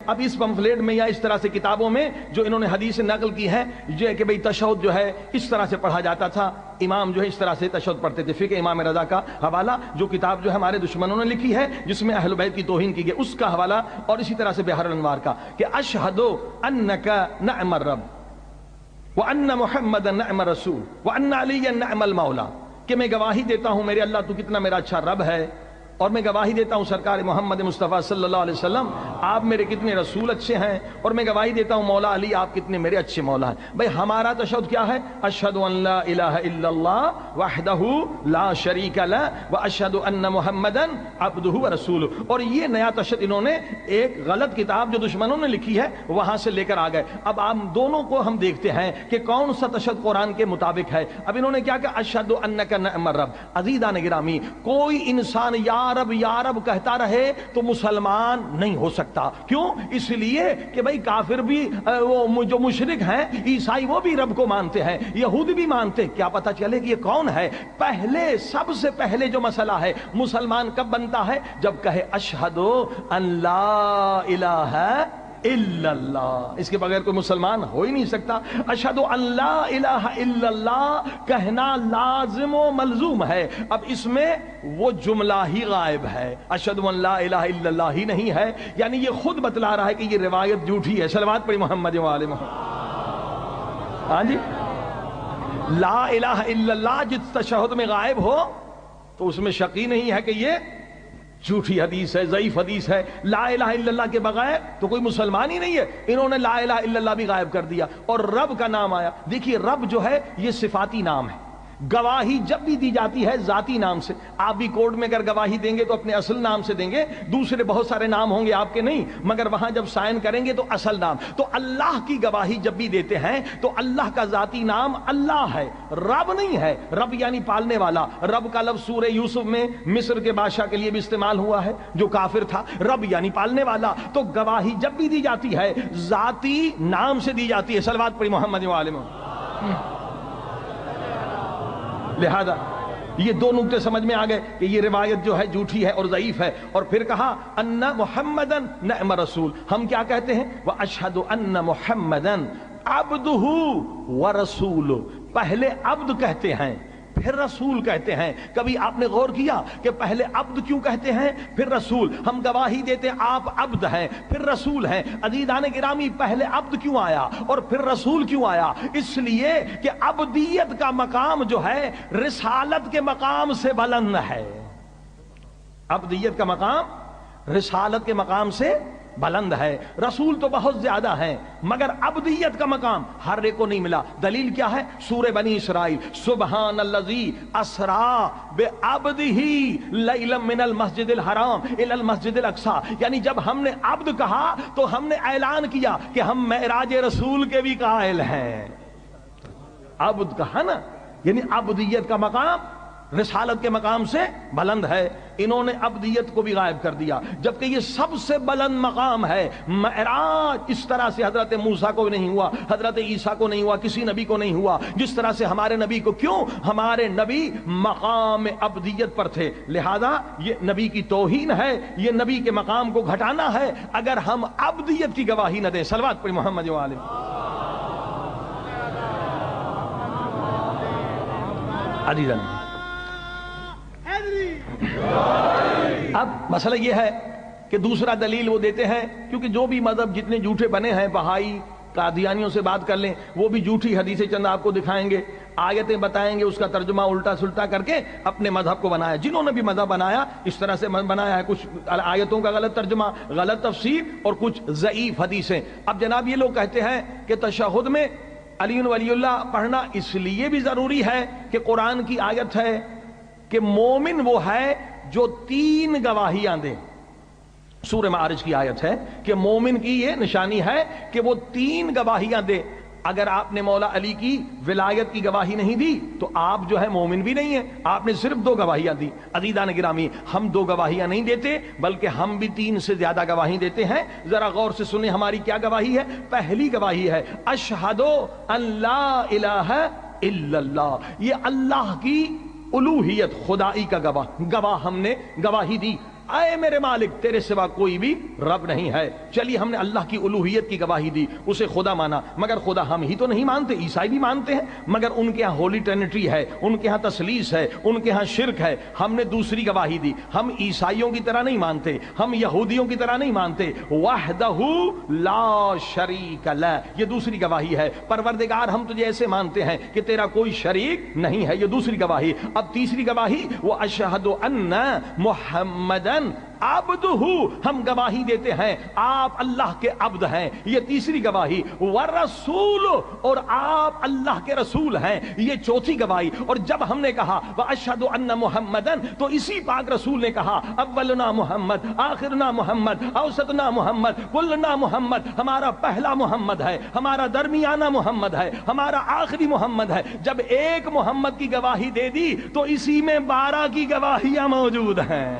اب اس پمفلیٹ میں یا اس طرح سے کتابوں میں جو انہوں نے حدیث نقل کی ہے جو ہے کہ بھئی تشہد جو ہے اس طرح سے پڑھا جاتا تھا، امام جو ہے اس طرح سے تشہد پڑھتے تھے۔ فقہ امام رضا کا حوالہ جو کتاب جو ہے ہمارے دشمنوں نے لکھی ہے جس میں اہل بیت کی توہین کی گئی، اس کا حوالہ، اور اسی طرح سے بحر الانوار کا کہ اشہد انک نعم الرب وان محمد نعم الرسول وان علی نعم المولا، کہ میں گواہی دیتا ہوں میرے اللہ تو کتنا میرا اچھا رب ہے، اور میں گواہی دیتا ہوں سرکار محمد مصطفیٰ صلی اللہ علیہ وسلم آپ میرے کتنے رسول اچھے ہیں، اور میں گواہی دیتا ہوں مولا علی آپ کتنے میرے اچھے مولا ہیں۔ بھئی ہمارا تشہد کیا ہے؟ اشہد ان لا الہ الا اللہ وحدہ لا شریک لہ واشہد ان محمدا عبدہ ورسولہ۔ اور یہ نیا تشہد انہوں نے ایک غلط کتاب جو دشمنوں نے لکھی ہے وہاں سے لے کر آ گئے۔ اب آپ دونوں کو ہم دیکھتے ہیں کہ کون سا تشہد قرآن کے مطابق ہے۔ اب انہوں نے کیا کہا؟ اشہد انک نعم الرب۔ عزیزان گرامی، کوئی انسان یا رب کہتا رہے تو مسلمان نہیں ہو سکتا۔ کیوں؟ اس لیے کہ بھئی کافر بھی وہ جو مشرک ہیں، عیسائی وہ بھی رب کو مانتے ہیں، یہودی بھی مانتے ہیں۔ کیا پتہ چلے کہ یہ کون ہے؟ پہلے سب سے پہلے جو مسئلہ ہے مسلمان کب بنتا ہے؟ جب کہے اشہد ان لا الہ الا اللہ، اس کے بغیر کوئی مسلمان ہو ہی نہیں سکتا۔ اشہد ان لا الہ الا اللہ کہنا لازم و ملزوم ہے۔ اب اس میں وہ جملہ ہی غائب ہے، اشہد ان لا الہ الا اللہ ہی نہیں ہے، یعنی یہ خود بتلا رہا ہے کہ یہ روایت جھوٹی ہے۔ صلوات پڑھی محمد و آل محمد۔ ہاں جی، لا الہ الا اللہ جس تشہد میں غائب ہو تو اس میں شک ہی نہیں ہے کہ یہ جھوٹی حدیث ہے، ضعیف حدیث ہے۔ لا الہ الا اللہ کے بغیر تو کوئی مسلمان ہی نہیں ہے۔ انہوں نے لا الہ الا اللہ بھی غائب کر دیا اور رب کا نام آیا۔ دیکھیے رب جو ہے یہ صفاتی نام ہے، گواہی جب بھی دی جاتی ہے ذاتی نام سے۔ آپ بھی کورٹ میں اگر گواہی دیں گے تو اپنے اصل نام سے دیں گے، دوسرے بہت سارے نام ہوں گے آپ کے نہیں، مگر وہاں جب سائن کریں گے تو اصل نام۔ تو اللہ کی گواہی جب بھی دیتے ہیں تو اللہ کا ذاتی نام اللہ ہے، رب نہیں ہے۔ رب یعنی پالنے والا۔ رب کا لفظ سورہ یوسف میں مصر کے بادشاہ کے لیے بھی استعمال ہوا ہے جو کافر تھا۔ رب یعنی پالنے والا۔ تو گواہی جب بھی دی جاتی ہے ذاتی نام سے دی جاتی ہے۔ صلوات پڑھی محمد و آل محمد۔ لہذا یہ دو نکتے سمجھ میں آ گئے کہ یہ روایت جو ہے جھوٹی ہے اور ضعیف ہے۔ اور پھر کہا ان محمدا نعم رسول، ہم کیا کہتے ہیں؟ واشہد ان محمدا عبدہ ورسولہ۔ پہلے عبد کہتے ہیں پھر رسول کہتے ہیں۔ کبھی آپ نے غور کیا کہ پہلے عبد کیوں کہتے ہیں پھر رسول؟ ہم گواہی دیتے ہیں آپ عبد ہیں پھر رسول ہیں۔ عزیزان گرامی، پہلے عبد کیوں آیا اور پھر رسول کیوں آیا؟ اس لیے کہ عبدیت کا مقام جو ہے رسالت کے مقام سے بلند ہے۔ عبدیت کا مقام رسالت کے مقام سے بلند ہے۔ رسول تو بہت زیادہ ہیں مگر عبدیت کا مقام ہر ایک کو نہیں ملا۔ دلیل کیا ہے؟ سورہ بنی اسرائیل، سبحان الذی اسریٰ بعبدہ لیلا من المسجد الحرام الی المسجد الاقصی۔ یعنی جب ہم نے عبد کہا تو ہم نے اعلان کیا کہ ہم معراج رسول کے بھی قائل ہیں۔ عبد کہا نا، یعنی عبدیت کا مقام رسالت کے مقام سے بلند ہے۔ انہوں نے عبدیت کو بھی غائب کر دیا، جبکہ یہ سب سے بلند مقام ہے۔ معراج اس طرح سے حضرت موسیٰ کو نہیں ہوا، حضرت عیسیٰ کو نہیں ہوا، کسی نبی کو نہیں ہوا جس طرح سے ہمارے نبی کو۔ کیوں؟ ہمارے نبی مقام عبدیت پر تھے، لہذا یہ نبی کی توہین ہے، یہ نبی کے مقام کو گھٹانا ہے اگر ہم عبدیت کی گواہی نہ دیں۔ صلوات پڑھی محمد و آل عزیزاً۔ اب مسئلہ یہ ہے کہ دوسرا دلیل وہ دیتے ہیں، کیونکہ جو بھی مذہب جتنے جھوٹے بنے ہیں، بہائی قادیانیوں سے بات کر لیں، وہ بھی جھوٹی حدیثیں چند آپ کو دکھائیں گے، آیتیں بتائیں گے، اس کا ترجمہ الٹا سلٹا کر کے اپنے مذہب کو بنایا۔ جنہوں نے بھی مذہب بنایا اس طرح سے بنایا ہے، کچھ آیتوں کا غلط ترجمہ، غلط تفسیر اور کچھ ضعیف حدیثیں۔ اب جناب یہ لوگ کہتے ہیں کہ تشہد میں علی ولی اللہ پڑھنا اس لیے بھی ضروری ہے کہ قرآن کی آیت ہے کہ مومن وہ ہے جو 3 گواہیاں دے۔ سورہ معارج کی آیت ہے کہ مومن کی یہ نشانی ہے کہ وہ 3 گواہیاں دے۔ اگر آپ نے مولا علی کی ولایت کی گواہی نہیں دی تو آپ جو ہے مومن بھی نہیں ہیں، آپ نے صرف 2 گواہیاں دی۔ عزیزان گرامی، ہم 2 گواہیاں نہیں دیتے بلکہ ہم بھی 3 سے زیادہ گواہی دیتے ہیں۔ ذرا غور سے سنیں ہماری کیا گواہی ہے۔ پہلی گواہی ہے اشہد ان لا الہ الا اللہ، یہ اللہ کی الوہیت، خدائی کا گواہ ہم نے گواہی دی۔ اے میرے مالک تیرے سوا کوئی بھی رب نہیں ہے. چلیے ہم نے اللہ کی الوہیت کی گواہی دی, اسے خدا مانا, مگر خدا ہم ہی تو نہیں مانتے, عیسائی بھی مانتے ہیں, مگر ان کے ہاں ہولی ٹرینٹی ہے, ان کے ہاں تثلیث ہے, ان کے ہاں شرک ہے. ہم نے دوسری گواہی دی, ہم عیسائیوں کی طرح نہیں مانتے, ہم یہودیوں کی طرح نہیں مانتے, وحدہ لا شریک لہ, یہ دوسری گواہی ہے. پروردگار ہم تجھے ایسے مانتے ہیں کہ تیرا کوئی شریک نہیں ہے, یہ دوسری گواہی. اب تیسری گواہی وہ اشہد ان محمدن عبدہ, ہم گواہی دیتے ہیں آپ اللہ کے عبد ہیں, یہ تیسری گواہی. ورسول, اور آپ اللہ کے رسول ہیں, یہ چوتھی گواہی. اور جب ہم نے کہا واشہد ان محمدن, تو اسی پاک رسول نے کہا اولنا محمد, آخرنا محمد, اوسطنا محمد, کلنا محمد, ہمارا پہلا محمد ہے, ہمارا درمیانہ محمد ہے, ہمارا آخری محمد ہے. جب ایک محمد کی گواہی دے دی تو اسی میں 12 کی گواہیاں موجود ہیں.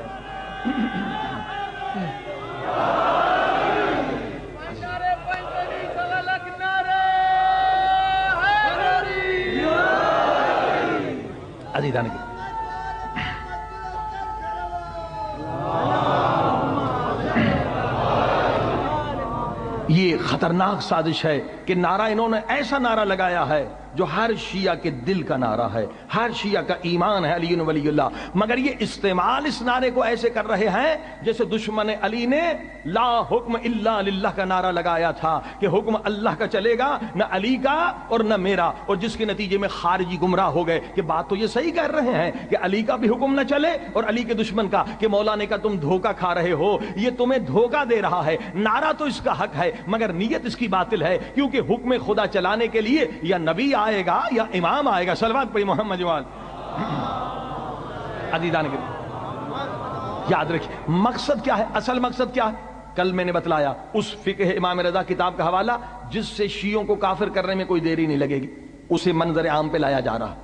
عزیزان کی یہ خطرناک سازش ہے کہ نعرہ انہوں نے ایسا نعرہ لگایا ہے جو ہر شیعہ کے دل کا نعرہ ہے, ہر شیعہ کا ایمان ہے علی ولی اللہ, مگر یہ استعمال اس نعرے کو ایسے کر رہے ہیں جیسے دشمن علی نے لا حکم الا للہ کا نعرہ لگایا تھا کہ حکم اللہ کا چلے گا, نہ علی کا اور نہ میرا, اور جس کے نتیجے میں خارجی گمراہ ہو گئے. کہ بات تو یہ صحیح کر رہے ہیں کہ علی کا بھی حکم نہ چلے اور علی کے دشمن کا, کہ مولا نے کہا تم دھوکہ کھا رہے ہو, یہ تمہیں دھوکہ دے رہا ہے. نعرہ تو اس کا حق ہے مگر نیت اس کی باطل ہے, کیونکہ حکم خدا چلانے کے لیے یا نبی آئے گا یا امام آئے گا. صلوات پڑھی محمد جوال. عزیزان کے یاد رکھیں مقصد کیا ہے, اصل مقصد کیا ہے. کل میں نے بتلایا اس فقہ امام رضا کتاب کا حوالہ جس سے شیعوں کو کافر کرنے میں کوئی دیری نہیں لگے گی, اسے منظر عام پہ لایا جا رہا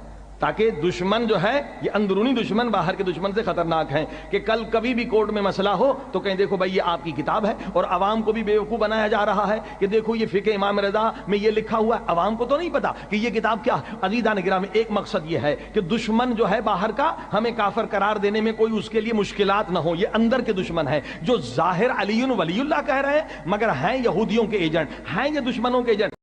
تاکہ دشمن جو ہے یہ اندرونی دشمن باہر کے دشمن سے خطرناک ہیں, کہ کل کبھی بھی کورٹ میں مسئلہ ہو تو کہیں دیکھو بھائی یہ آپ کی کتاب ہے, اور عوام کو بھی بیوقوف بنایا جا رہا ہے کہ دیکھو یہ فقہ امام رضا میں یہ لکھا ہوا ہے, عوام کو تو نہیں پتا کہ یہ کتاب کیا ہے. عزیزان گرامی ایک مقصد یہ ہے کہ دشمن جو ہے باہر کا ہمیں کافر قرار دینے میں کوئی اس کے لیے مشکلات نہ ہو. یہ اندر کے دشمن ہیں جو ظاہر علی ولی اللہ کہہ رہے ہیں مگر ہیں یہودیوں کے ایجنٹ, ہیں یہ دشمنوں کے ایجنٹ.